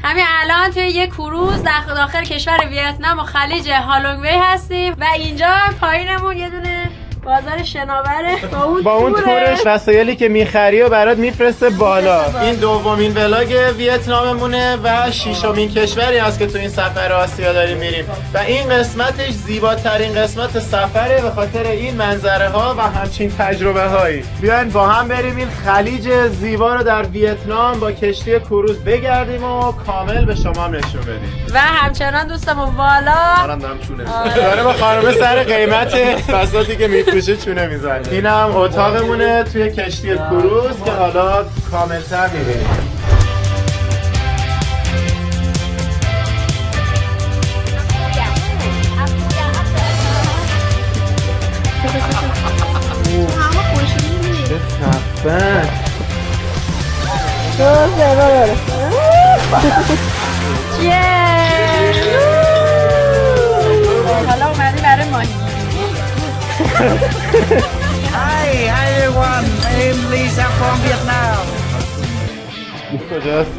همین الان توی یه کروز داخل کشور ویتنام و خلیج هالونگ وی هستیم و اینجا پایینمون یه دونه بازار شناوره با اون تورش وسایلی که میخری و برات میفرسته بالا. این دومین ولاگ ویتناممونه و ششمین کشوری هست که تو این سفر آسیا داریم میریم و این قسمتش زیباترین قسمت سفره به خاطر این منظره ها و همچین تجربه هایی. بیاین با هم بریم این خلیج زیبا رو در ویتنام با کشتی کروز بگردیم و کامل به شما نشون بدیم. و همچنان دوستمون والا منم دارم چونه داره با خانم سر قیمت بساطی که میفروشه چونه میزنه. اینم اتاقمونه توی کشتی کروز که حالا کاملتر میبینیم. چه خفن. حالا اومدی برای ماهی. Hi everyone, I'm Lisa from Vietnam. کجاست؟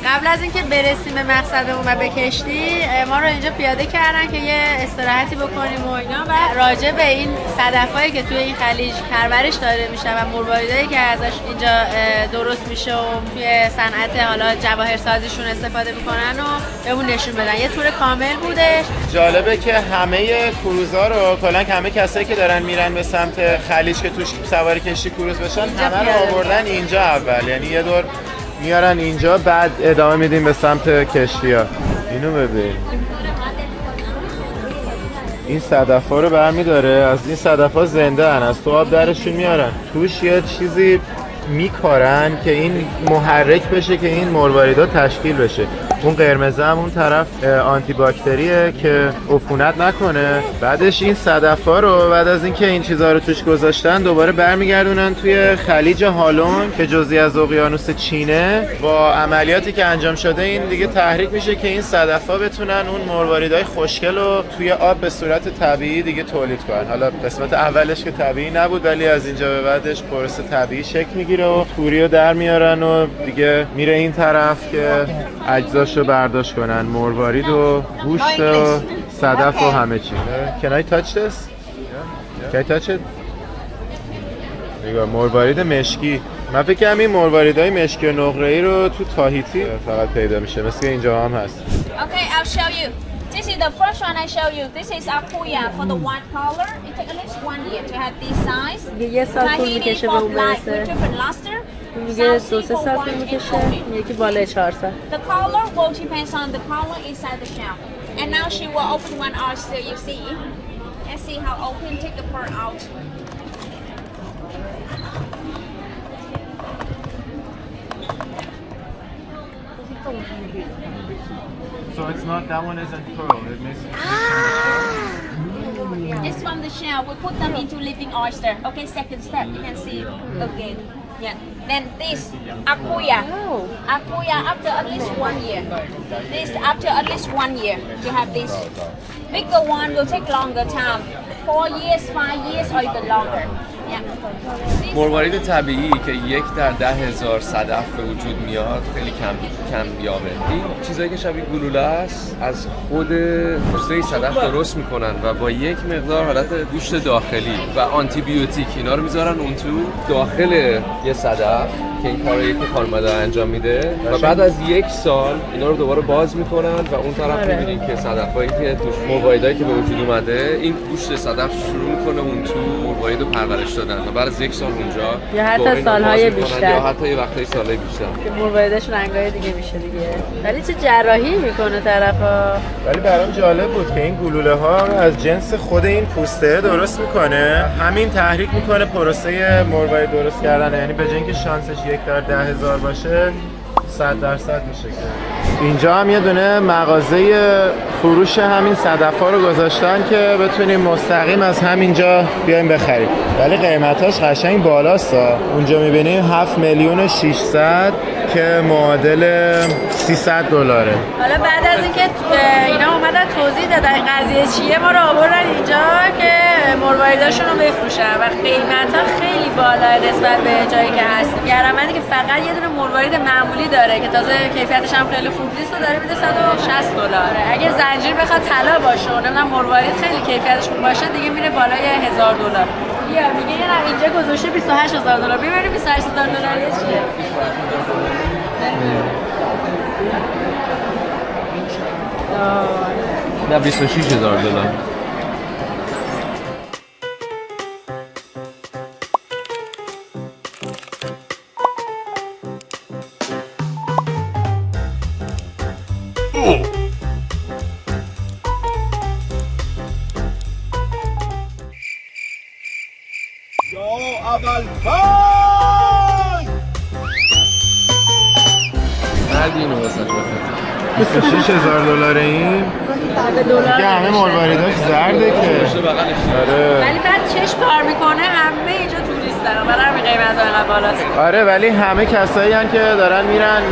قبل از اینکه برسیم به مقصدمون و به کشتی ما رو اینجا پیاده کردن که یه استراحتی بکنیم و اینا و راجع به این صدفایی که توی این خلیج پرورش داده میشه و مرواریدایی که ازش اینجا درست میشه و توی صنعت حالا جواهرسازیشون استفاده میکنن و بهمون نشون بدن. یه تور کامل بودش. جالبه که همه کروزا رو کلا همه کسایی که دارن میرن به سمت خلیج که توش سوار کشتی کروز بشن همه رو آوردن اینجا اول، یعنی یه دور میارن اینجا بعد ادامه میدیم به سمت کشتی ها. اینو ببین، این صدفا رو برمیداره، از این صدفا زنده هن، از تو آب درشون میارن، توش یه چیزی میکارن که این محرک بشه که این مرواریدا تشکیل بشه. اون قرمزه هم اون طرف آنتی باکتریه که عفونت نکنه. بعدش این صدفا رو بعد از اینکه این چیزها رو توش گذاشتن دوباره برمیگردونن توی خلیج هالونگ که جزئی از اقیانوس چینه. با عملیاتی که انجام شده این دیگه تحریک میشه که این صدفا بتونن اون مرواریدای خوشگل رو توی آب به صورت طبیعی دیگه تولید کنن. حالا قسمت اولش که طبیعی نبود ولی از اینجا به بعدش پروسه طبیعی شکل میگیره و توری رو در میارن و دیگه میره این طرف که اجزاشو برداشت کنن، مروارید و گوشت و صدف و همه چی. Can I touch this? Can I touch it? نگاه، مروارید مشکی. من فکر کنم این مرواریدهای مشکی و نقره‌ای رو تو تاهیتی فقط پیدا میشه، مثل اینجا هم هست. Okay, I'll show you. This is the first one I show you. This is akuya for the white color. It takes at least 1 year to have this size. یه سال طول میکشه به اون برسه. میگه 2-3 سال طول میکشه، یکی بالای 4 سال. The color will depends on the color inside the shell. And now she will open one oyster, you see. And see how open, take the pearl out. So it's not, that one isn't pearl, it makes It's from the shell. We put them into living oyster. Okay, second step. You can see. Okay. Yeah. Then this akuya. Akuya after at least 1 year. This after at least 1 year to have this. Bigger one will take longer time. 4 years, 5 years, or even longer. مروارید طبیعی که 1 در 10,000 صدف به وجود میاد خیلی کم یابه. این چیزایی که شبیه گلوله است از خود پوسته صدف درست میکنن و با یک مقدار حالت گوشت داخلی و آنتی بیوتیک اینا رو میذارن اون تو داخل یه صدف که این کارایی که خانواده انجام میده و بعد از 1 سال اینا رو دوباره باز میکنن و اون طرف میبینیم که صدفایی که توش مرواریدایی که به وجود اومده این گوشت صدف شروع میکنه اون تو مرواید رو پرورش دادن و بعد از 1 سال اونجا یا حتی سالهای بیشتر یا حتی یه وقتای سالهای بیشتر که مروایدش رنگای دیگه میشه دیگه. ولی چه جراحی میکنه طرفا. ولی برام جالب بود که این گلوله ها از جنس خود این پوسته درست میکنه، همین تحریک میکنه پروسه مروارید درست کردن، یعنی به جای اینکه شانسش 1 در 10,000 باشه 100% میشه. که اینجا هم یه دونه مغازه فروش همین صدف‌ها رو گذاشتن که بتونیم مستقیم از همینجا بیایم بخریم، ولی قیمتاش قشنگ بالاست. اونجا میبینیم 7,600,000 که معادل $300. حالا بعد از اینکه اینا اومدن توضیح دادن قضیه چیه، ما رو آوردن اینجا که مرواریداشون رو بفروشن و قیمت‌ها خیلی بالاه نسبت به جایی که هست. گرمندی که فقط یه دونه مروارید معمولی داره که تازه کیفیتش هم خیلی خوب نیست و داره میده $160. اگه زنجیر بخواد طلا باشه و نمیدونم مروارید خیلی کیفیتش خوب باشه دیگه میره بالای $1,000. بیا میگه نه اینجا گذاشته $28,000. ببینیم $28,000 چیه. نه $26,000. بعد اینو واسه $26,000 این دیگه همه مرواریداش زرده که آره. ولی بعد چشم کار میکنه همه اینجا توریستن و برای همین قیمت ها اینقدر بالاست. آره ولی همه کسایی هن که دارن میرن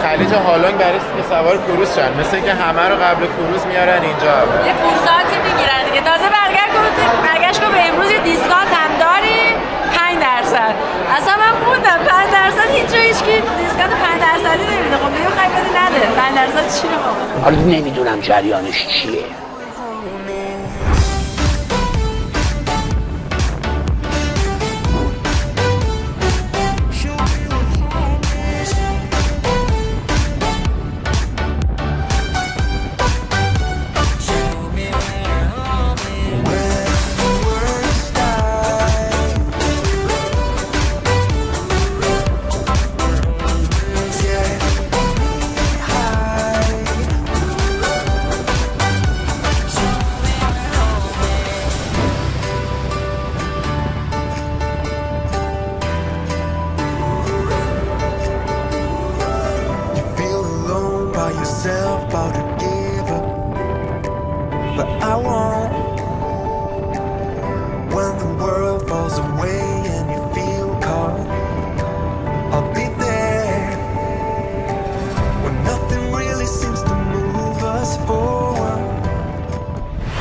خلیج هالونگ برای که سوار کروز شن، مثل که همه رو قبل کروز میارن اینجا. یه کورساتی میگیرن دیگه. تازه برگشت که به امروز یه دیسکانت هم داریم 5%. اصلا من موندم 5% هیچکی دیسکانت 5%ی نمیده. خب دیگه خیلی نده 5% چیه بابا؟ حالا نمیدونم جریانش چیه.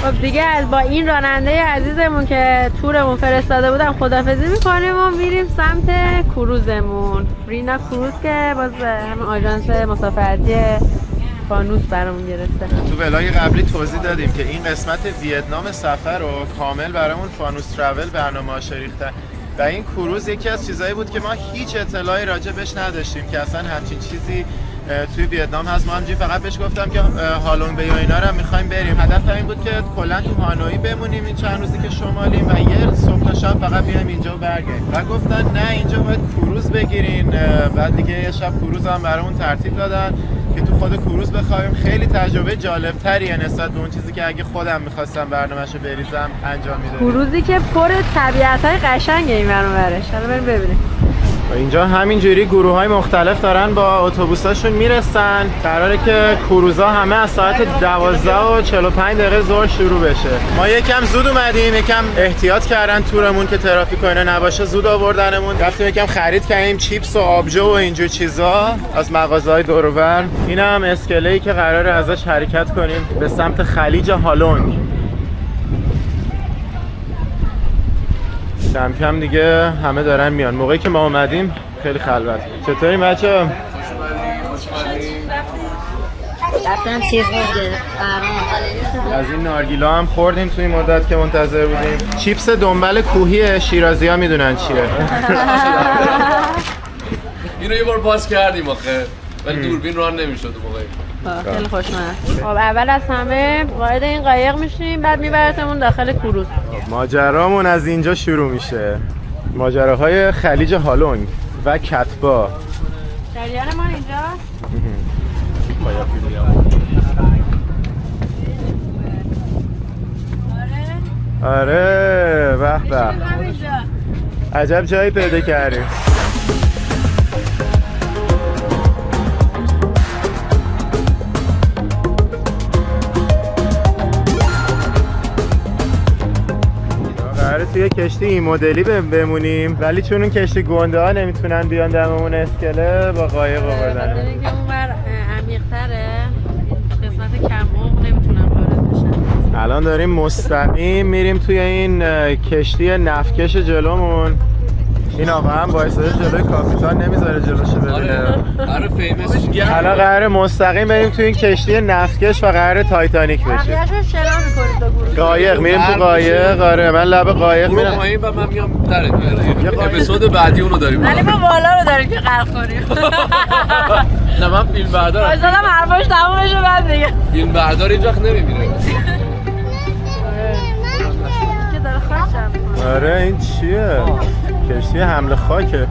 خب دیگه با این راننده عزیزمون که تورمون فرستاده بودم خدافظی میکنیم و میریم سمت کروزمون، فرینا کروز که باز همین آژانس مسافرتی فانوس برامون گرفته. تو ولاگ قبلی توضیح دادیم که این قسمت ویتنام سفر رو کامل برامون فانوس ترافل برنامه‌اش ریختن و این کروز یکی از چیزایی بود که ما هیچ اطلاعی راجع بهش نداشتیم که اصلا همچین چیزی توی ویتنام هست. ما همجوری فقط بهش گفتم که هالونگ بی و اینا رو می‌خوایم بریم. هدف این بود که کلا تو هانوی بمونیم این چند روزی که شمالیم و یه صبح تا شب فقط بیایم اینجا و برگردیم. و گفتن نه اینجا باید کروز بگیرین. بعد دیگه یه شب کروز هم برامون ترتیب دادن که تو خود کروز بخوایم. خیلی تجربه جالب‌تریه نسبت به اون چیزی که اگه خودم می‌خواستم برنامه‌شو بریزم انجام میدادم. کروزی که پر طبیعت‌های قشنگه این برنامه‌اش. حالا بریم ببینیم. اینجا همینجوری گروه‌های مختلف دارن با اتوبوساشون میرسن. قراره که کروزا همه از ساعت 12:45 ظهر شروع بشه. ما یکم زود اومدیم، یکم احتیاط کردن تورمون که ترافیک و اینا نباشه، زود آوردنمون. رفتیم یکم خرید کردیم چیپس و آبجو و اینجور چیزا از مغازه‌های دور و بر. اینم اسکله‌ای که قراره ازش حرکت کنیم به سمت خلیج هالونگ. کم کم دیگه همه دارن میان. موقعی که ما اومدیم خیلی خلوت. چطوری بچه‌ها؟ رفتم چیز بود از این نارگیلا هم خوردیم توی مدت که منتظر بودیم. چیپس دنبل کوهی شیرازی‌ها میدونن چیه. اینو یه بار باز کردیم آخه ولی دوربین ران نمیشد اون موقع. خیلی خوشمزه. خب اول از همه وارد این قایق میشیم بعد میبرتمون داخل کروز. ماجرامون از اینجا شروع میشه. ماجراهای خلیج هالونگ و کتبا. جریان ما اینجا. آره به به. عجب جایی پیدا کردیم. قراره توی کشتی این مدلی بمونیم ولی چون اون کشتی گنده ها نمیتونن بیان دممون اسکله با قایق آوردن. خاطر اینکه اونور عمیق‌تره قسمت کم عمق نمیتونن وارد بشن. الان داریم مستقیم میریم توی این کشتی نفتکش جلومون. این آقا هم وایساده جلوی کاپیتان نمیذاره جلوشو ببینه. آره فیمسش گرم. الان قراره مستقیم بریم توی این کشتی نفتکش و قراره تایتانیک بشه. بقیه‌شو شنا می‌کنید تا گروه. قایق میریم تو قایق. آره من لب قایق برو میرم. پایین و من میام درت میارم. اپیزود بعدی اونو داریم. ولی ما بالا رو داریم که غرق کنیم. نه من فیلم بردارم. وایسادم حرفاش تموم بشه بعد دیگه. فیلم بردار هیچ وقت نمیبینه. که داره خاکم می‌کنه. آره این چیه؟ کشتی حمل خاکه.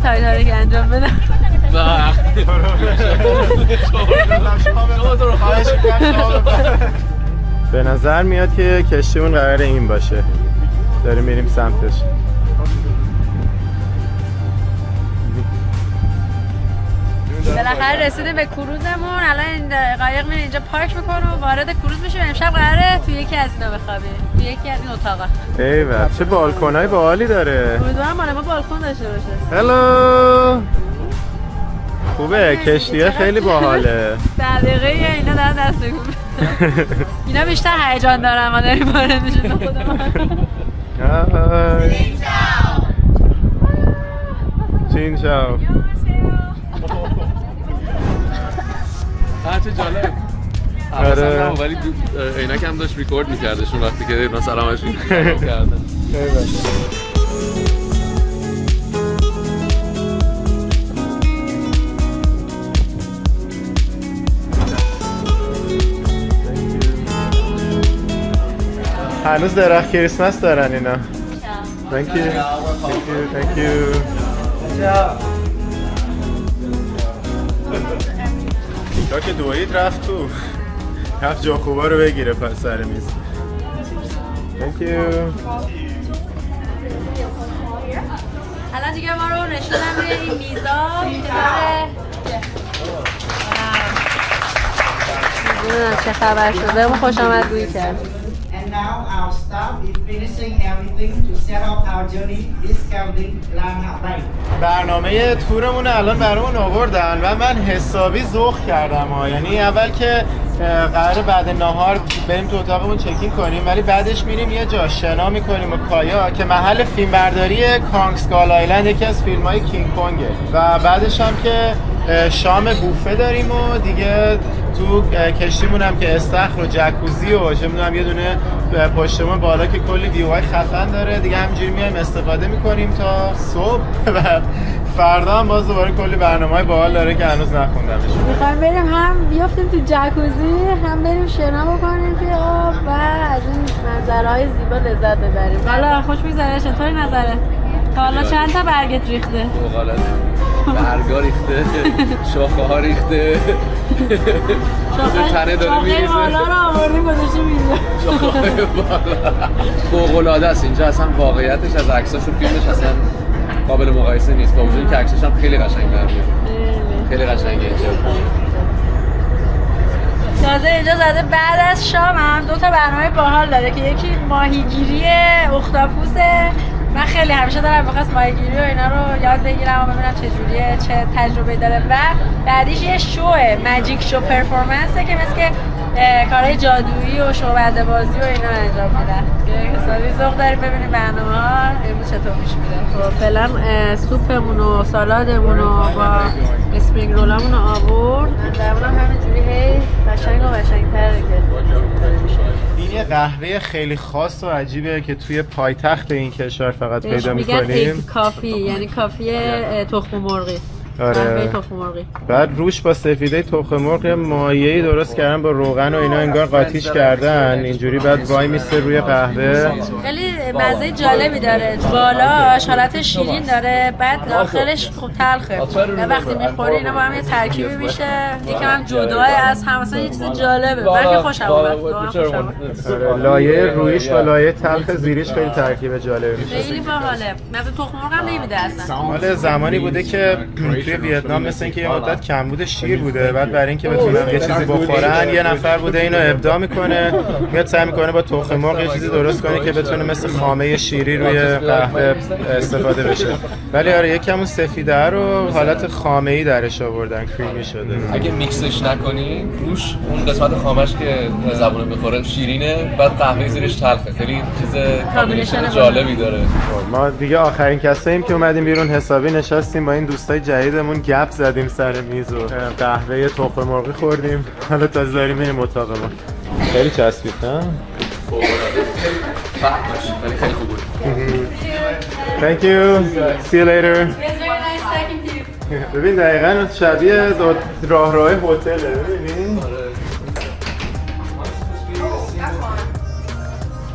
تایتانیک انجام بدم. به نظر میاد که کشتیمون قراره این باشه. داریم میریم سمتش. بالاخره رسیدیم به کروزمون. الان این قایق میره اینجا پارک میکنه و وارد کروز میشه. امشب قراره توی یکی از اینا بخوابیم. توی یکی از این اتاقا. ایول چه بالکنای باحالی داره. امیدوارم مال ما بالکن داشته باشه. هلو. خوبه کشتیه خیلی باحاله. دقیقه اینا دارن دست میکنن. اینا بیشتر هیجان دارن ما داریم وارد میشیم خودمون. چین شاو. چه جالب. آره ولی عینک هم داشت ریکورد میکردشون وقتی که اینا سلامش کردن. هنوز درخت کریسمس دارن اینا. Thank you. Thank you. Thank you. تا که دوید رفت تو. رفت جا خوبا رو بگیره پس سر میز. Thank you. الان دیگه ما رو نشونم روی این میزا که داره چه خبر شده. ما خوش آمدگویی کرد. And now our staff is finishing everything to set up our journey discovering Lana Bay. برنامه تورمون الان برامون آوردن و من حسابی ذوق کردم ها. یعنی اول که قراره بعد نهار بریم تو اتاقمون چکین کنیم ولی بعدش میریم یه جا شنا میکنیم و کایا که محل فیلم برداری کانگ اسکال آیلند یکی از فیلم های کینگ کونگه و بعدش هم که شام بوفه داریم و دیگه تو کشتیمون هم که استخر و جکوزی و چه میدونم یه دونه پشتمون بالا که کلی ویوهای خفن داره دیگه همینجوری میایم استفاده میکنیم تا صبح و فردا هم باز دوباره کلی برنامه‌های باحال داره که هنوز نخوندمش. میخوایم بریم هم بیافتیم تو جکوزی هم بریم شنا بکنیم توی آب و از این منظرهای زیبا لذت ببریم. حالا خوش میگذره. چطوری نظره؟ تا حالا چند تا برگت ریخته؟ غلط. برگا ریخته، شاخه ها ریخته، تنه داره میریزه. شاخه بالا رو آوردیم گذاشتیم اینجا. شاخه بالا فوق‌العاده است اینجا، اصلا واقعیتش از عکساش و فیلمش اصلا قابل مقایسه نیست، با وجود که عکسش هم خیلی قشنگ در میاد. خیلی قشنگه اینجا. تازه اینجا زده بعد از شام هم 2 تا برنامه باحال داره که یکی ماهیگیری اختاپوسه. من خیلی همیشه دارم می‌خواست ماهیگیری و اینا رو یاد بگیرم و ببینم چجوریه، چه تجربه داره. و بعدیش یه شوه، ماجیک شو پرفورمنسه که مثل که کارهای جادویی و شعبده بازی و اینا انجام میدن. که حسابی ذوق داریم ببینیم برنامه‌ها امروز چطور پیش میره. خب فعلا سوپمون و سالادمون و با اسپرینگ رولامون رو آورد. درمون هم همینجوری هی قشنگ و قشنگ‌تره که میشه. این یه قهوه خیلی خاص و عجیبه که توی پایتخت این کشور فقط پیدا میگن ایگ می‌کنیم. کافی، یعنی کافی تخم مرغی. آره. قهوه تخم مرغی. بعد روش با سفیده تخم مرغ مایعی درست کردن با روغن و اینا انگار قاطیش کردن اینجوری، بعد وای میسته روی قهوه. خیلی مزه جالبی داره، بالاش حالت شیرین داره، بعد داخلش خوب تلخه و وقتی میخوری اینا با هم یه ترکیبی میشه، یکم هم جدا از هم، مثلا یه چیز جالبه. من که خوشم اومد. لایه رویش با لایه تلخ زیریش خیلی ترکیب جالبی میشه. خیلی باحاله. مزه تخم مرغ هم نمیده اصلا. مال زمانی بوده که توی ویتنام مثل اینکه یه مدت کمبود شیر بوده، بعد برای اینکه بتونن یه چیزی بخورن یه نفر بوده اینو ابداع میکنه، میاد سعی میکنه با تخم مرغ یه چیزی درست کنه که بتونه مثل خامه شیری روی قهوه استفاده بشه. ولی آره یکم اون سفیده رو حالت خامه‌ای درش آوردن، کریمی شده. اگه میکسش نکنی روش اون قسمت خامش که زبونه بخوره شیرینه، بعد قهوه زیرش تلخه. خیلی چیز کامبینیشن جالبی داره. ما دیگه آخرین کساییم که اومدیم بیرون، حسابی نشستیم با این دوستای جدیدمون گپ زدیم سر میز و قهوه تخم مرغی خوردیم. حالا تازه داریم میریم اتاق ما. خیلی چسبید نه؟ فهمش ولی خیلی خوب بود. Thank you. See you later. ببین دقیقاً شبیه راه هتل ببینید.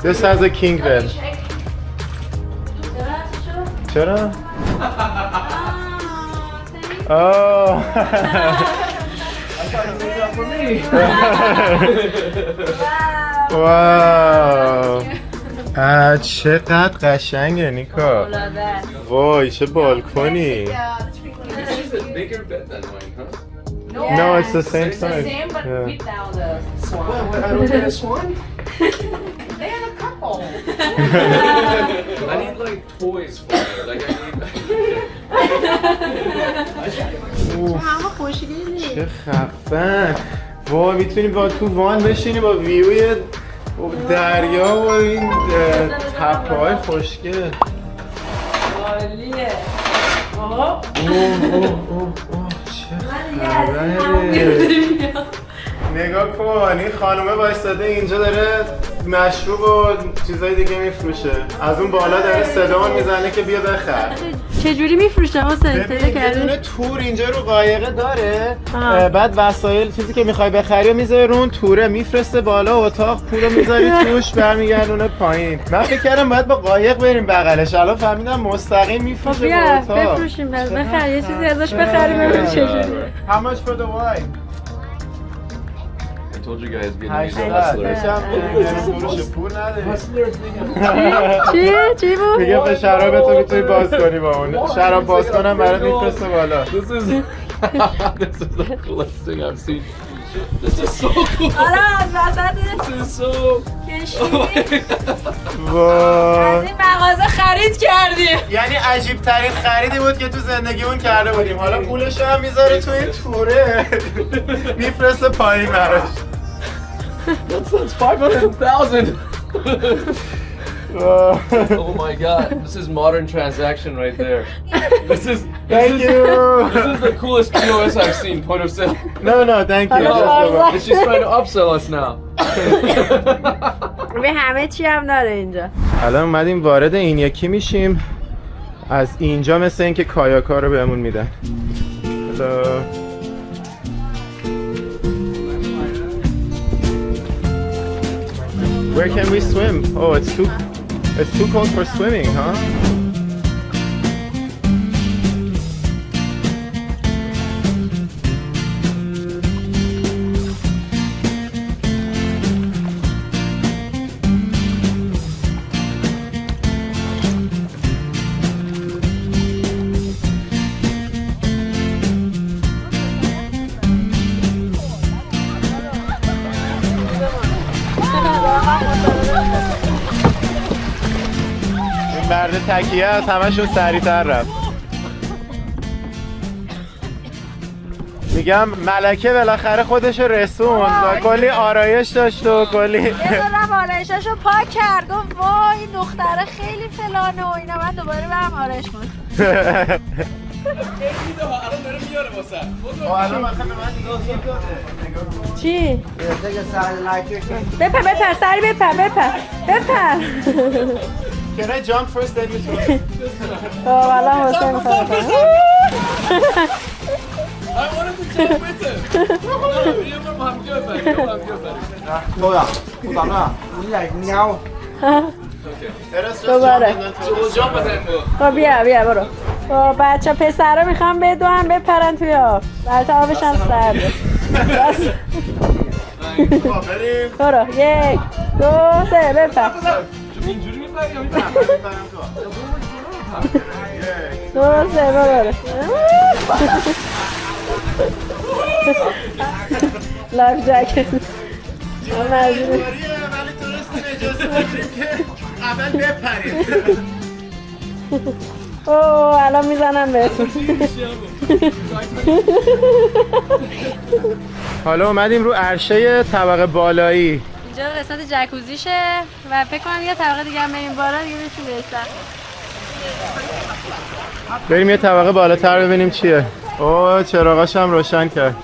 This has a king bed. چرا؟ Oh. واو. چقدر قشنگه نیکا. وای چه بالکنی. No, it's the same size. I need like toys for her. Like I need. چه خفن. وای میتونی با تو وان بشینی با ویوی دریا و این تپه‌های خوشگل. عالیه. چه خبره. نگاه کن این خانومه وایستاده اینجا داره مشروب و چیزای دیگه میفروشه، از اون بالا داره صدامون میزنه که بیا بخر. چجوری میفروشه حسین؟ ببین یه دونه تور اینجا رو قایقه داره، بعد وسایل چیزی که میخوای بخری میذاره رو اون توره، میفرسته بالا اتاق، پولو میذاری توش برمیگردونه پایین. من فکر کردم باید با قایق بریم بغلش، الان فهمیدم مستقیم میفروشه با اتاق. بفروشیم بخر یه چیزی ازش بخریم ببینیم چجوری. How much for the wine? I told you guys Vietnamese are hustlers. چی بود؟ میگه به شرابتو میتونی باز کنی با اون شراب باز کنم برات میفرسته بالا. This is the coolest thing I've seen. This is so cool. حالا از وسط This is so. کشیدی وای از این مغازه خرید کردیم. یعنی عجیب ترین خریدی بود که تو زندگیمون کرده بودیم. حالا پولش هم میذاره تو این توره میفرسته پایین براش. That's 500,000. Oh my god, this is modern transaction right there. This is Thank you. This is the coolest POS I've seen. Point of sale. No, thank you. And she's trying to upsell us now. به همه چی هم داره اینجا. الان اومدیم وارد این یکی میشیم. از اینجا مثل اینکه کایاکا رو بهمون میدن. Hello. Where can we swim? Oh, it's too cold for swimming, huh? مرد تکیه از همشون سریع‌تر رفت. میگم ملکه بالاخره خودش رسون و کلی آرایش داشت و کلی یه دارم آرایشاشو پاک کرد و وای این دختره خیلی فلانه و اینا. من دوباره برم آرایش کنم. چی؟ بپر سری بپر Can I jump first then you swim? والا حسین میخواد I wanted to jump with him. Thôi à? Cô Tắm à? Muốn nhảy cùng nhau. دوباره We'll jump with him. خب بیا برو. خب بچه پسرها میخوام بدوهم بپرن توی آب. البته آبش هم سرده. برو 1 2 3 بپر. اینجوری میپری یا دو سه برو. لایف جکت. ولی تونستیم اجازه بگیریم که اول بپریم. اوه الان میزنن بهتون. حالا اومدیم رو عرشه طبقه بالایی. اینجا قسمت جکوزیشه و فکر کنم یه طبقه دیگه هم بریم بالا دیگه بهشون برسن. بریم یه طبقه بالاتر ببینیم چیه. اوه چراغاش هم روشن کرد.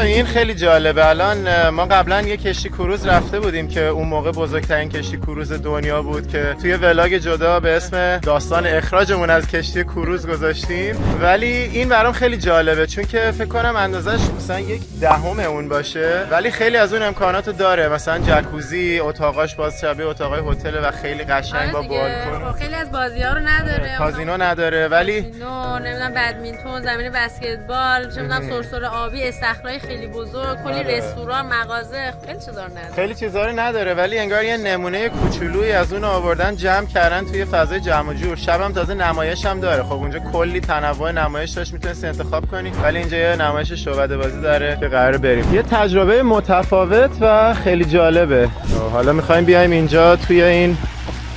این خیلی جالبه. الان ما قبلا یه کشتی کروز رفته بودیم که اون موقع بزرگترین کشتی کروز دنیا بود که توی ولاگ جدا به اسم داستان اخراجمون از کشتی کروز گذاشتیم. ولی این برام خیلی جالبه چون که فکر کنم اندازش مثلا 1/10 اون باشه ولی خیلی از اون امکاناتو داره. مثلا جکوزی، اتاقاش باز شبیه اتاقای هتل و خیلی قشنگ با بالکن. خیلی از بازی‌ها رو نداره. کازینو نداره ولی نمیدونم بدمینتون، زمین بسکتبال، چه میدونم سرسره آبی، استخرای خیلی بزرگ، کلی رستوران، مغازه، خیلی چیزا نداره. خیلی چیزا رو نداره ولی انگار یه نمونه کوچولویی از اون آوردن جمع کردن توی فضای جمع و جور. شبم تازه نمایش هم داره. خب اونجا کلی تنوع نمایش داشت میتونستی انتخاب کنی ولی اینجا یه نمایش شعبده بازی داره که قراره بریم. یه تجربه متفاوت و خیلی جالبه. حالا می‌خوایم بیایم اینجا توی این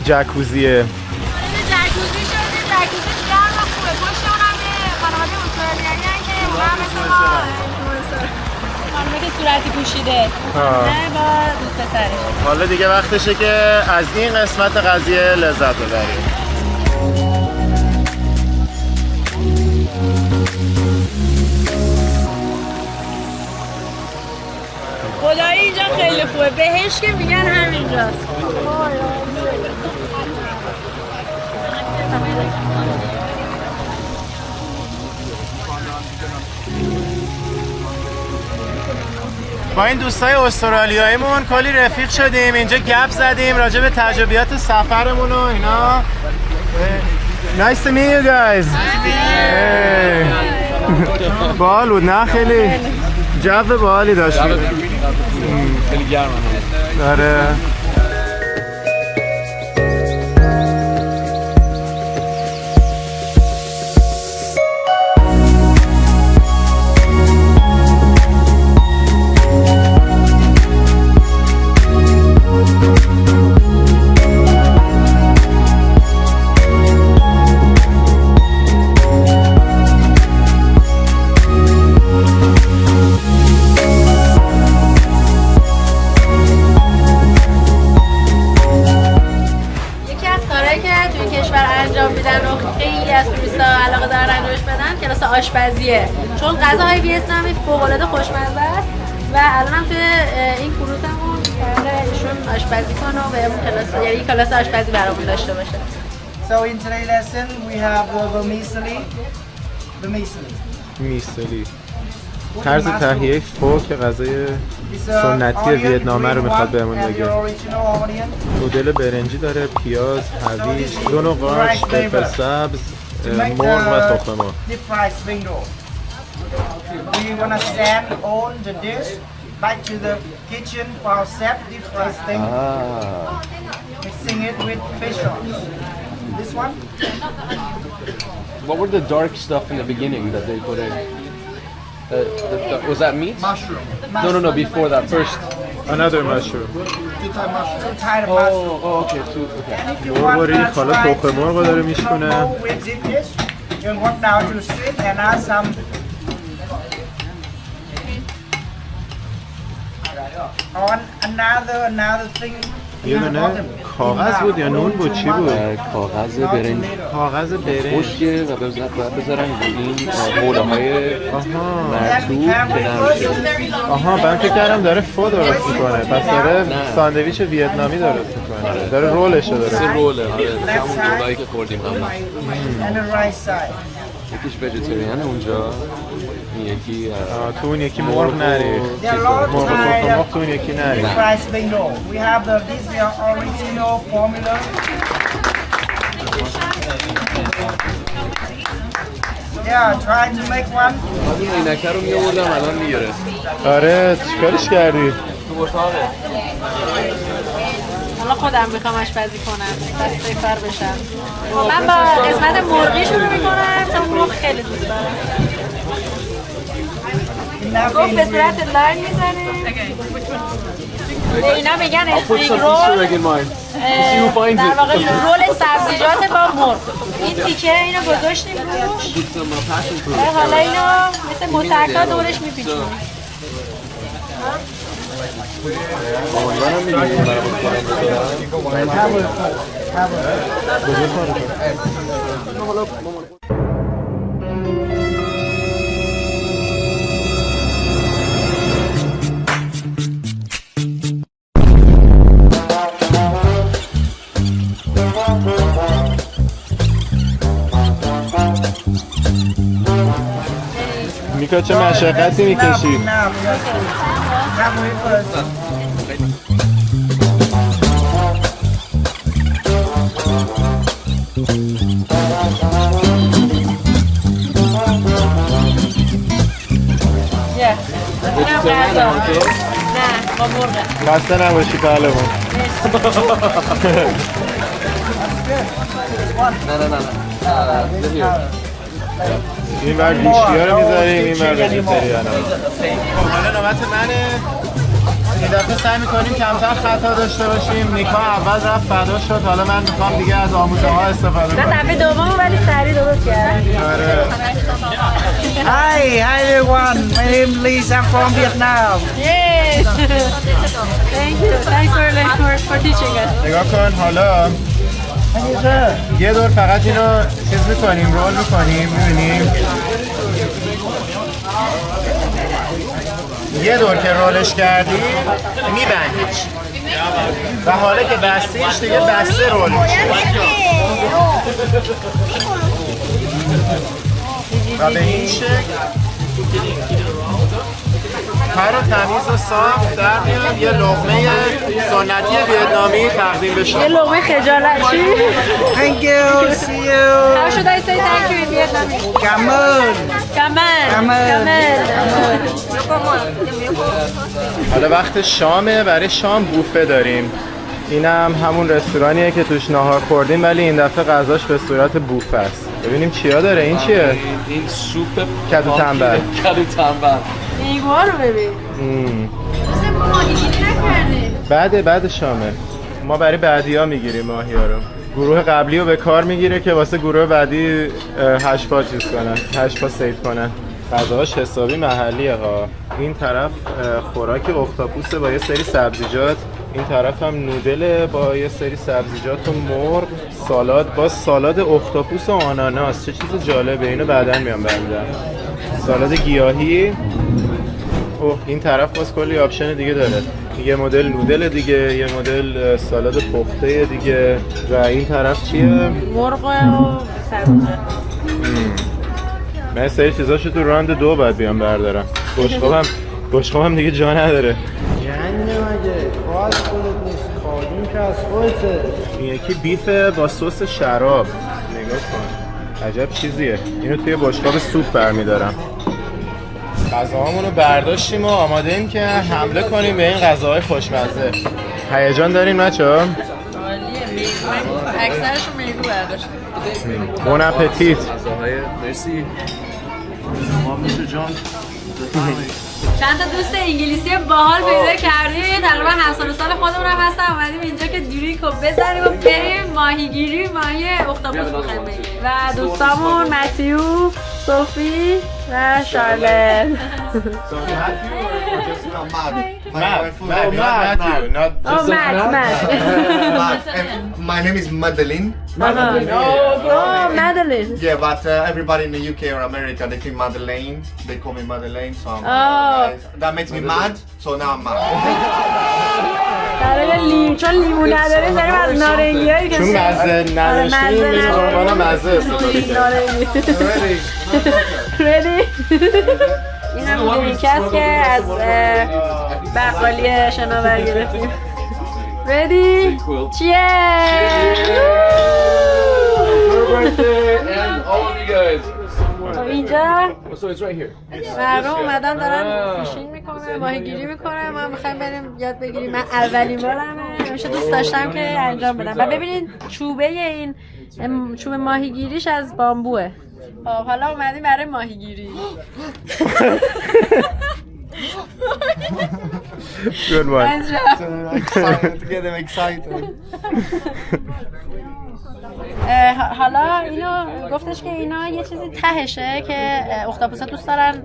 جکوزیه. جکوزی شده، جکوزی گرم و خوبه. پشت اونم یه خانواده استرالیایی هستن که اونم مثل خانمه که صورتی پوشیده. نه با دوست پسرش. حالا دیگه وقتشه که از این قسمت قضیه لذت ببریم. خدایی اینجا خیلی خوبه. بهش که میگن همینجاست. با این دوستای استرالیاییمون کلی رفیق شدیم. اینجا گپ زدیم راجع به تجربیات سفرمون و اینا. Nice to meet you guys. باحال بود نه؟ خیلی جو باحالی داشت. خیلی گرمه. آره. آشپزیه چون غذاهای ویتنامی فوق‌العاده خوشمزه است و الان هم توی این کروزمون قراره ایشون آشپزی کنه و بهمون کلاس یعنی کلاس آشپزی برامون داشته باشه. So in today's lesson we have the میسلی طرز تهیه فو که غذای سنتی ویتنامه رو میخواد بهمون بگه. نودل برنجی داره، پیاز، هویج، 2 نوع قارچ، فلفل سبز، To make مرغ و the تخم مرغ. deep fried spring roll, we wanna send on the dish back to the kitchen for our chef deep fried spring, mixing it with fish sauce. This one, What were the dark stuff in the beginning that they put in? Was that meat? mushroom. No, before that first. Another mushroom. Two type of mushroom. Oh, okay, okay. And if you مرغ want رو to ریخ، حالا try تخم مرغ رو داره to میشکنه. combo with this dish, you can walk down to the street and ask some. On another thing. یه دونه کاغذ بود یا نون بود چی بود؟ کاغذ برنج کاغذ برنج. خشکه و باید بذارن رو این حوله های مرطوب که نمیشه. آها من فکر کردم داره فو درست میکنه، پس داره ساندویچ ویتنامی درست میکنه، داره رولشو مثل داره. روله، همون رولایی که خوردیم قبلا. And the right side. یکیش ویژیتریانه اونجا، این یکی تو اون یکی مرغ نری، There are a lot of مرغ تخم Thai مرغ تو اون یکی نری. fried spring roll. We have this original formula. Yeah, try to make one. این عینکه رو می‌آوردم الان میگرفت. آره چیکارش کردی؟ تو اتاقه. حالا خودم میخوام آشپزی کنم دسته کار بشم. من با قسمت مرغی شروع میکنم تا مرغ خیلی دوست دارم. گفت به صورت لاین میزنه. به اینا میگن اسپریگ رول. در واقع رول سبزیجات با مرغ. این تیکه اینو گذاشتیم روش. حالا اینو مثل مسکا دورش میپیچونیم. امیدوارم می‌دونی برای من کارم میکا چه مشقتی میکشی؟ Now, have it first. اینم غذا. نه با مرغ. خسته نباشی پهلوان. این بر گوشتی ها رو میذاریم، این بر ویژیتریان ها. حالا نوبت منه. این دفعه سعی میکنیم کمتر خطا داشته باشیم. نیکا اول رفت فدا شد، حالا من میخوام دیگه از آموزه ها استفاده کنم. من دفعه دومو ولی سریع درست کردم. آره. Hi everyone. My name is Lee. I'm from Vietnam. Yes. Thank you. Thanks for teaching us. نگاه کن حالا یه دور فقط اینو چیز میکنیم، رول میکنیم، میبینیم یه دور که رولش کردیم میبندیش و حالا که بستیش دیگه بسته رول میشه و به این شکل پر و تمیز و صاف در میاد یه لقمه سنتی ویتنامی تقدیم به شما. یه لقمه خجالت چی؟ Thank you. See you. How should I say thank you in Vietnamese? Cảm ơn. Kamel. حالا وقت شامه، برای شام بوفه داریم. اینم همون رستورانیه که توش ناهار خوردیم ولی این دفعه غذاش به صورت بوفه است. ببینیم چیا داره. این چیه؟ این سوپ کدو تنبل. کدو تنبل. میگوها رو ببین. بعد شامه. ما برای بعدی ها میگیریم ماهی ها رو. گروه قبلی رو به کار میگیره که واسه گروه بعدی هشپا چیز کنن، هشپا سیف کنن. غذاهاش حسابی محلیه ها. این طرف خوراک اختاپوسه با یه سری سبزیجات، این طرف هم نودل با یه سری سبزیجات و مرغ، سالاد با سالاد اختاپوس و آناناس. چه چیز جالبه، اینو بعداً میام برمیدارم. سالاد گیاهی. اوه این طرف باز کلی آپشن دیگه داره، یه مدل نودل دیگه، یه مدل سالاد پخته دیگه و این طرف چیه؟ مرغ و سبزیجات. من سری چیزاشو تو راند 2 باید بیام بردارم. بشقابم دیگه جا نداره. این یکی بیف با سس شراب. نگاه کن عجب چیزیه. اینو توی بشقاب سوپ برمیدارم. غذاهامون رو برداشتیم و آماده ایم که حمله کنیم به این غذاهای خوشمزه. هیجان داریم بچه‌ها؟ عالیه. اکثرشون میگو برداشتیم. بون اپتیت. غذاهای مرسی. چند تا دوست انگلیسی باحال پیدا کردیم. تقریبا همسال و سال خودمون هم هستن. اومدیم اینجا که درینک رو بزنیم و بریم ماهیگیری، ماهی اختاپوس بخوریم بگیریم. و دوستامون متیو، صوفی و شارلت. My name is Madeline. Oh, Madeline. Yeah, but everybody in the UK or America, they think Madeleine. They call me Madeleine, so that makes me mad. So now I'm mad. چون لیمو نداریم داریم از نارنگی هایی که چون مزه نداشتیم میگه قربان مزه استفاده کردیم. ریدی؟ این هم درینک هست که از بقالی شناور گرفتیم. ریدی؟ اینجا مردم اومدن دارن فیشینگ میکنن، ماهیگیری میکنن. ما میخوایم بریم یاد بگیریم. من اولین بارمه، همیشه دوست داشتم که انجام بدم. و ببینید چوبه این چوب ماهیگیریش از بامبوه. خب حالا اومدیم برای ماهیگیری. Good one. To get them excited. حالا اینو گفتش که اینا یه چیزی تهشه که اختاپوسا دوست دارن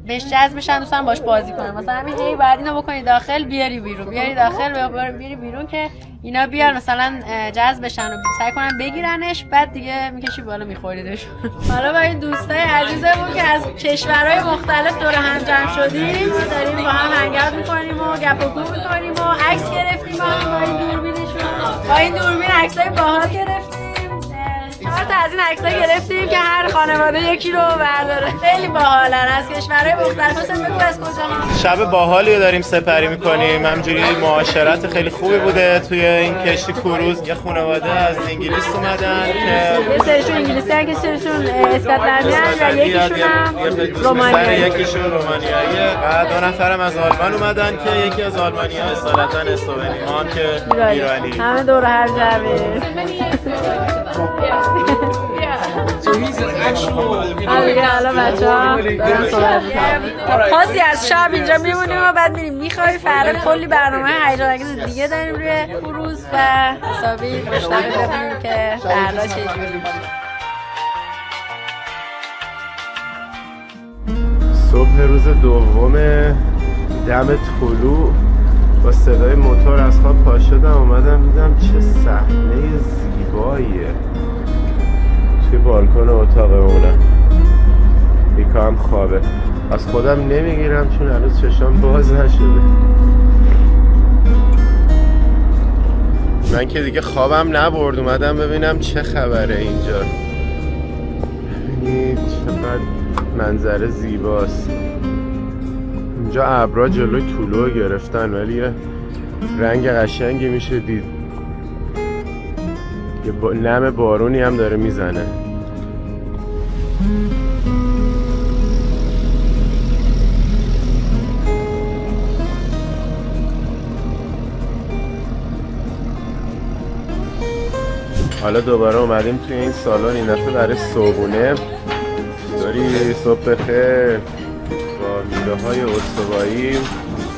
بهش جذب بشن، دوست دارن باش بازی کنن. مثلا همین هی باید اینو بکنی داخل، بیاری بیرون، بیاری داخل، بیاری بیرون که اینا بیان مثلا جذب بشن و سعی کنن بگیرنش، بعد دیگه میکشی بالا میخوریدش. حالا با این دوستای عزیزمون که از کشورهای مختلف دور هم جمع شدیم، داریم با هم هنگات میکنیم و گپ و گو میکنیم و عکس گرفتیم با این دوربینشون. با این دوربین عکسای باحال گرفتیم. چهار تا از این عکس‌ها گرفتیم که هر خانواده یکی رو برداره. خیلی باحالن، از کشورهای مختلف. مثلا بگو از کجا؟ شب باحالی رو داریم سپری می‌کنیم. همینجوری معاشرت خیلی خوبی بوده توی این کشتی کروز. یه خانواده از انگلیس اومدن که یه سرشون انگلیسی هستن، که سرشون اسکاتلندی هستن و یکیشون هم رومانیایی. یکیشون رومانیاییه و دو نفرم از آلمان اومدن که یکی از آلمانی‌ها اصالتاً اسلوونی، هم که ایرانی. همه دور هر جمعه. حالا بچه‌ها پاسی از شب اینجا میمونیم و بعد میریم میخوایی. فردا کلی برنامه هیجان انگیز دیگه داریم روی کروز و حسابی مشتاقیم ببینیم که فردا چجوری. صبح روز دوم دم طلوع با صدای موتور از خواب پا شدم، اومدم دیدم چه صحنه زیباییه توی بالکن اتاقمونه. بیکا هم خوابه، از خودم نمیگیرم چون هنوز چشام باز نشده. من که دیگه خوابم نبرد، اومدم ببینم چه خبره اینجا. ببینید چقدر منظره زیباست. اینجا ابرا جلوی طلوع گرفتن ولی یه رنگ قشنگی میشه دید. یه نم بارونی هم داره میزنه. حالا دوباره اومدیم توی این سالن، این دفعه برای صبحونه. داری صبح بخیر با میوه های استوایی.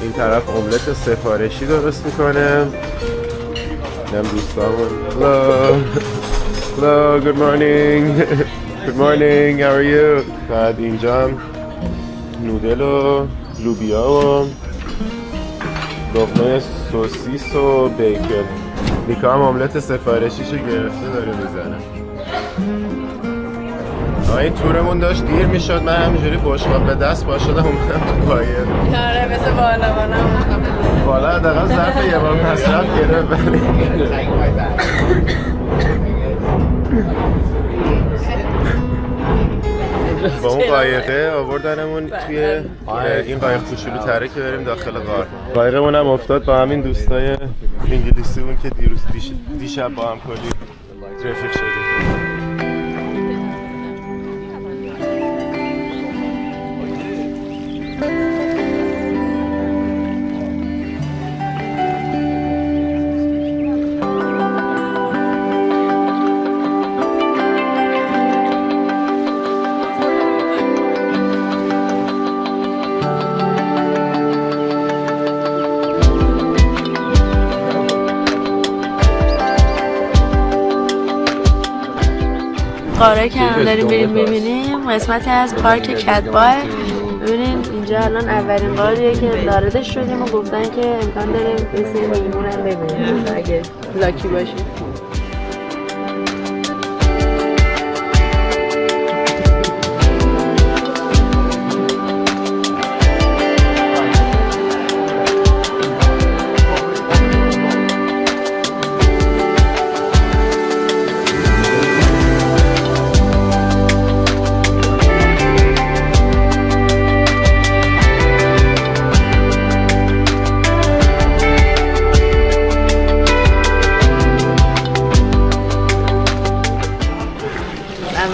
این طرف املت سفارشی درست میکنه. اینم دوستامون. Hello, good morning. Good morning, how are you? بعد اینجا نودل و لوبیا و لقمه سوسیس و بیکن. بیکا هم املت سفارشیشو گرفته داره میزنه. این تورمون داشت دیر میشد، من همینجوری بشقاب به دست پا شدم اومدم تو قایق. آره مثل بالا حداقل ظرف یه بار مصرف گرفت. با اون قایقه آوردنمون توی این قایق کوچولوتره که بریم داخل غار. قایقمون هم افتاد با همین دوستای انگلیسی اون که دیشب با هم کلی رفیق شدیم. قاره که هم داریم بریم ببینیم قسمتی از پارک کتباه. ببینین اینجا الان اولین قاریه که واردش شدیم و گفتن که امکان داره مثل میمون هم ببینیم اگه لاکی باشیم.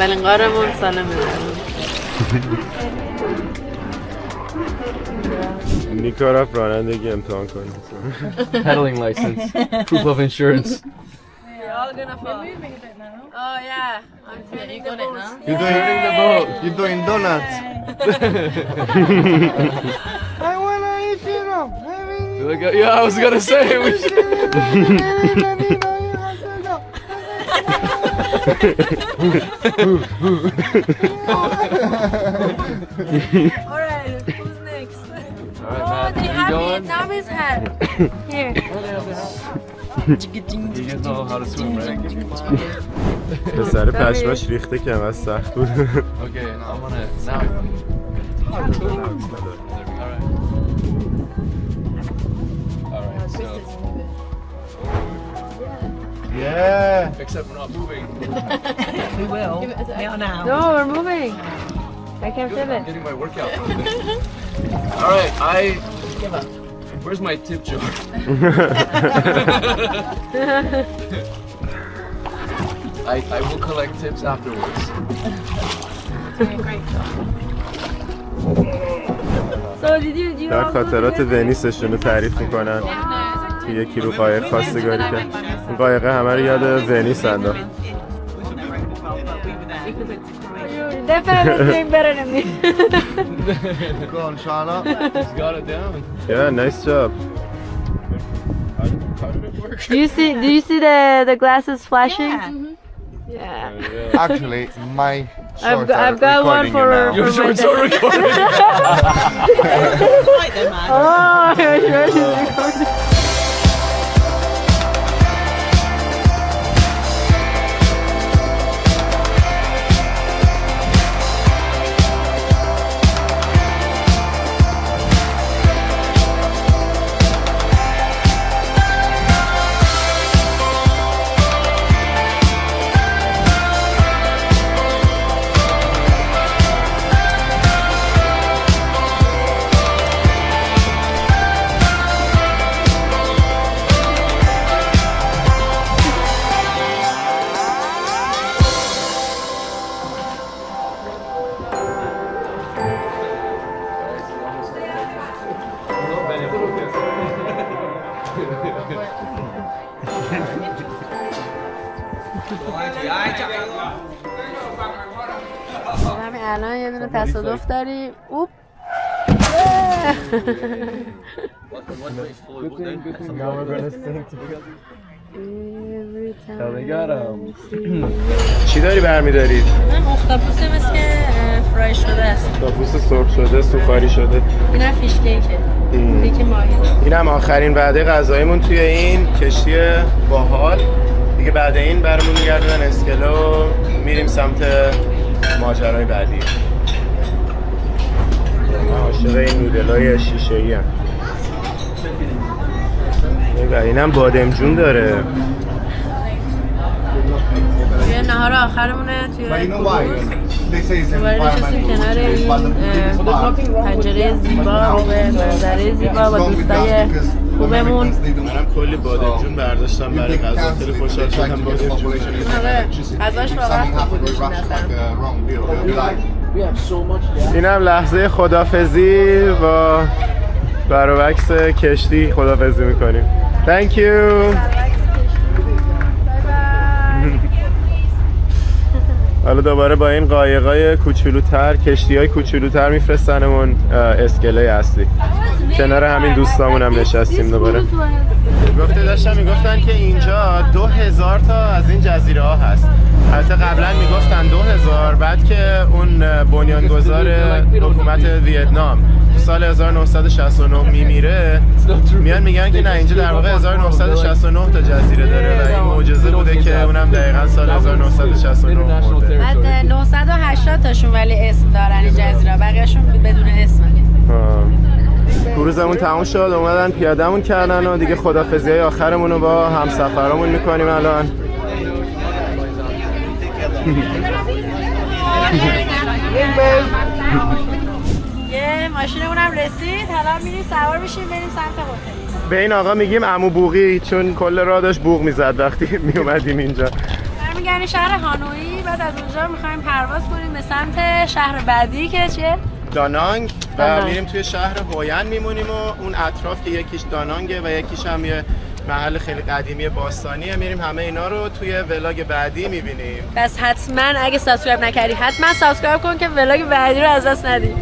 اولین قارمون سالمه. نیکا رفت رانندگی امتحان کنیم. Pedaling license, proof of insurance. We're all gonna fall. Oh yeah, I'm turning the boat. You're doing donuts. I wanna eat you know. Yeah, I was gonna say we should. Alright, who's next? Alright, Oh, Matt, they where you have going? Vietnamese hat. Here. You guys know how to swim, right? پسر پشماش ریخته که از سخت بود. Okay, I'm gonna now. Alright. Alright, so. Yeah. Except we're not moving. We will. We are now. No, we're moving. I can feel I'm it. getting my workout. Alright, where's my tip jar? I will collect tips afterwards. So did you در خاطرات ونیسشون رو تعریف میکنن که یکی رو قایق خواستگاری کرد. این قایقه همه رو یاد ونیس انداخت. You're definitely doing better than me. Go on, Shala. He's got it down. Yeah, nice job. Do you see the glasses flashing? Yeah. Actually, my shorts I've got are one recording for you now. Your shorts are recording. Oh, your shirt is recording. همین الان یه دونه تصادف داریم. اوپ. چی داری برمیدارید؟ من اختاپوسه مثل که فرای شده است. اختاپوس سرخ شده، سوخاری شده. اینم فیش کیکه. کیک ماهی. اینم آخرین وعده غذاییمون توی این کشتی باحال. دیگه بعد این برامون میگردن اسکله و میریم سمت ماجرای بعدی. عاشق این نودلای شیشه‌ای ام. اینم بادمجون داره. توی نهار آخرمونه توی But you know why? They say it's دوباره نشستیم کنار این پنجره زیبا و به منظره زیبا با دوستای خوبمون. منم کلی بادمجون برداشتم برای غذا. خیلی خوشحال شدم بادمجون. آره غذاش واقعا خوب بود نظرم. اینم لحظه خدافزی با برعکس کشتی خدافزی میکنیم. Thank you. حالا دوباره با این قایقای کوچولوتر، کشتی‌های کوچولوتر میفرستنمون اسکله اصلی. کنار همین دوستامون هم نشستیم دوباره. داشتن میگفتن که اینجا 2000 تا از این جزیره ها هست البته قبلا میگفتن 2000، بعد که اون بنیانگذار حکومت ویتنام تو سال 1969 میمیره، میان میگن که نه اینجا در واقع 1969 تا جزیره داره و این معجزه بوده که اونم دقیقاً سال 1969 مرده. بعد 980 تاشون ولی اسم دارن این جزیره، بقیه‌شون بدون اسم. کروزمون تموم شد، اومدن پیاده‌مون کردن و دیگه خدافظی‌های آخرمون رو با همسفرامون میکنیم الان. یه ماشینمون هم رسید، حالا میریم سوار میشیم بریم سمت هتل. به این آقا میگیم عمو بوقی، چون کل راه داشت بوق میزد وقتی میومدیم اینجا. برمیگردیم شهر هانوئی، بعد از اونجا میخوایم پرواز کنیم به سمت شهر بعدی که چیه؟ دانانگ و میریم توی شهر هویان میمونیم و اون اطراف که یکیش دانانگه و یکیش هم یه محل خیلی قدیمی باستانیه، میریم همه اینا رو توی ولاگ بعدی میبینیم. پس حتما اگه سابسکرایب نکردی حتما سابسکرایب کن که ولاگ بعدی رو از دست ندی.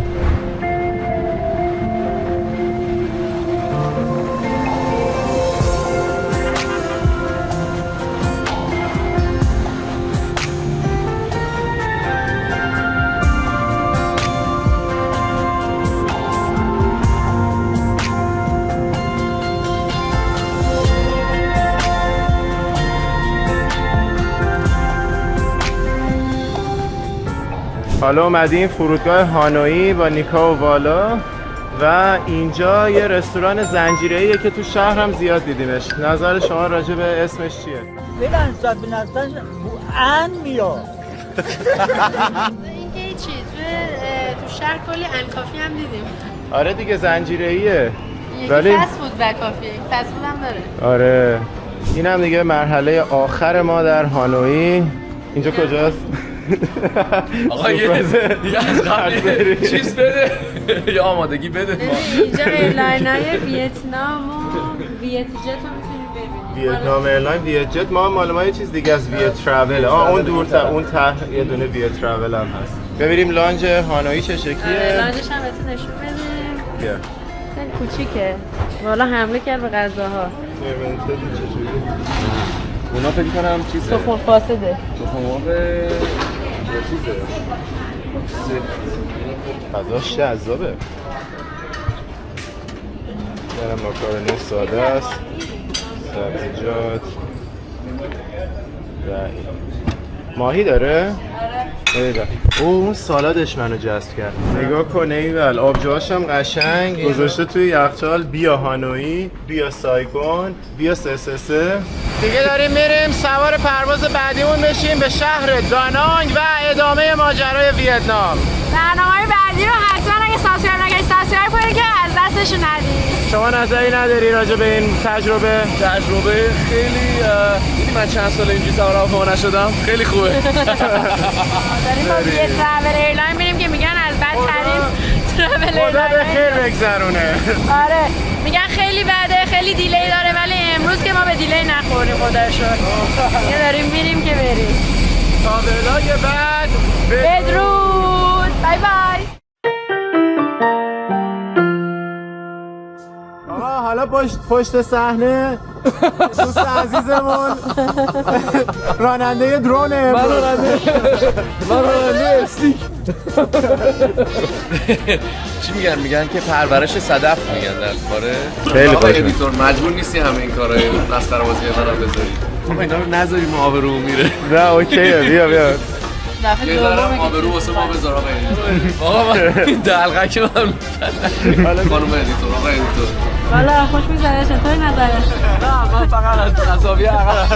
حالا اومدیم فرودگاه هانوئی با نیکا و والا و اینجا یه رستوران زنجیره‌ایه که تو شهر هم زیاد دیدیمش. نظر شما راجع به اسمش چیه؟ بلنسد بنستن ان میاد. اینکه چی تو شهر کلی انکافی هم دیدیم. آره دیگه زنجیره‌ایه. یکی فست فود و کافیه، فست فود هم داره. آره. این هم دیگه مرحله آخر ما در هانوئی. اینجا کجاست؟ آقا یه از قبل چیز بده یا آمادگی بده. اینجا ایرلاینای ویتنام و ویت جت رو میتونید ببینید. ویتنام ایرلاین، ویت جت، ما یه چیز دیگه از ویت تراول. اون دورتر، اون ته یه دونه ویت تراول هم هست. ببینیم لانج هانوئی چه شکلیه. لانجش هم بهتون نشون بدیم. بیا. خیلی کوچیکه. والا حمله کرد به غذاها. اونا فکر کنم چیزه. تخم فاسده. تخم مرغ چیزه. غذاش جذابه. برم ماکارونی ساده است. سبزیجات. ماهی داره؟ اون سالادش منو جذب کرد. نگاه کن ایول، آبجوهاش هم قشنگ گذاشته توی یخچال. بیا هانوئی، بیا سایگون، بیا سسسه. دیگه داریم میریم سوار پرواز بعدیمون بشیم به شهر دانانگ و ادامه ماجرای ویتنام. برنامه‌های بعدی رو حتما اگه سابسکرایب نکردید سابسکرایب کنید که از دستش ندید. شما نظری نداری راجع به این تجربه؟ خیلی دیدی من چند سال اینجوری سوار هواپیما نشدم. خیلی خوبه. داریم با ویت تراول ایرلاین میریم که میگن از بدترین تراول ایرلاین. خدا به خیر بگذرونه. آره میگن خیلی بده، خیلی دیلی داره، ولی امروز که ما به دیلی نخوریم خدا رو شکر. دیگه داریم میریم که بریم. تا ولاگ بعد بدرود. بای بای. آقا حالا پشت صحنه دوست عزیزمون راننده درونه. من راننده استیک. چی میگن که پرورش صدف میگن در باره. خیلی خوشم. ادیتور مجبور نیستی همه این کارهای مسخره بازی منو بذاری. ما اینا رو نذاری ما آبرو میره. نه اوکیه، بیا یه ذره آبرو واسه ما بذار آقا این دلغک که من خانم ادیتور. آقا ادیتور والا خوش میگذره. چطوری نظرش؟ نه من فقط از عصابی عقل